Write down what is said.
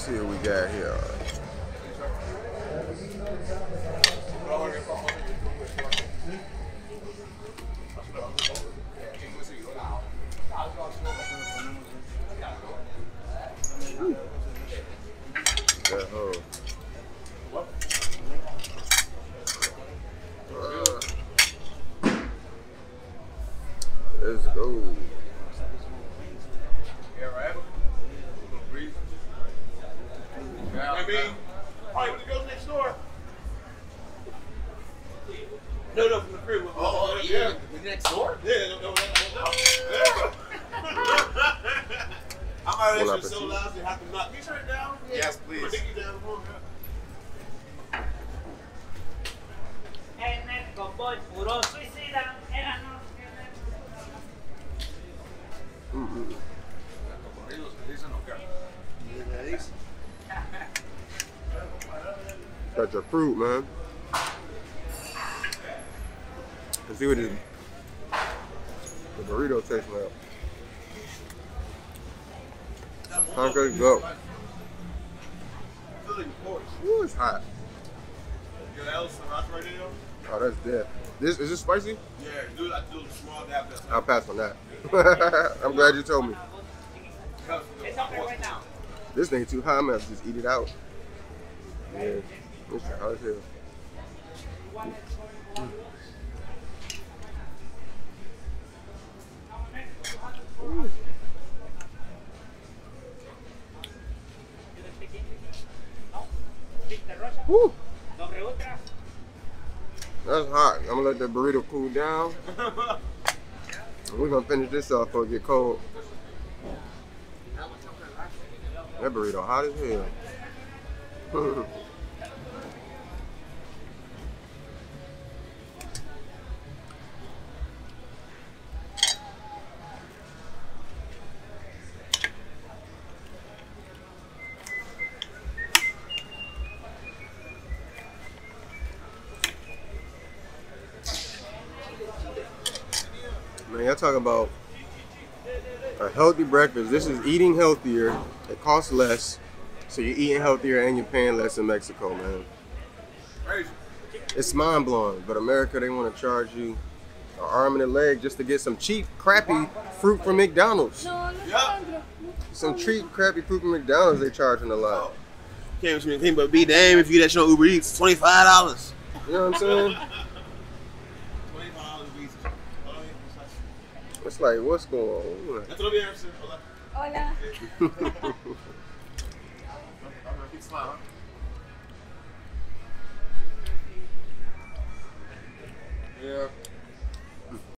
see what we got here. Let's go. Yeah, right. I mean, probably with the girls next door. No, from the crib. Oh, yeah. The next door? Yeah, no. I'm already so loud they have to knock me straight down. Yes, please. Or dig you down. Got your fruit, man. Let's see what the burrito tastes like. How good it go? Ooh, it's hot. Yeah, that was right there. Oh, that's dead. Is this spicy? Yeah, do a small dab. I'll pass on that. I'm glad you told me. It's okay right now. This thing too hot, I'm gonna have to just eat it out. Yeah, it's hot as hell. Ooh. Woo. That's hot. I'm gonna let that burrito cool down. We're gonna finish this off before it get cold. That burrito hot as hell. Man, y'all talking about a healthy breakfast. This is eating healthier. It costs less. So you're eating healthier and you're paying less in Mexico, man. It's mind blowing. But America, they want to charge you an arm and a leg just to get some cheap, crappy fruit from McDonald's. Some cheap, crappy fruit from McDonald's they charging a lot. Can't do anything but be damned if you that show Uber Eats. $25. You know what I'm saying? It's like, what's going on? Hola. Yeah.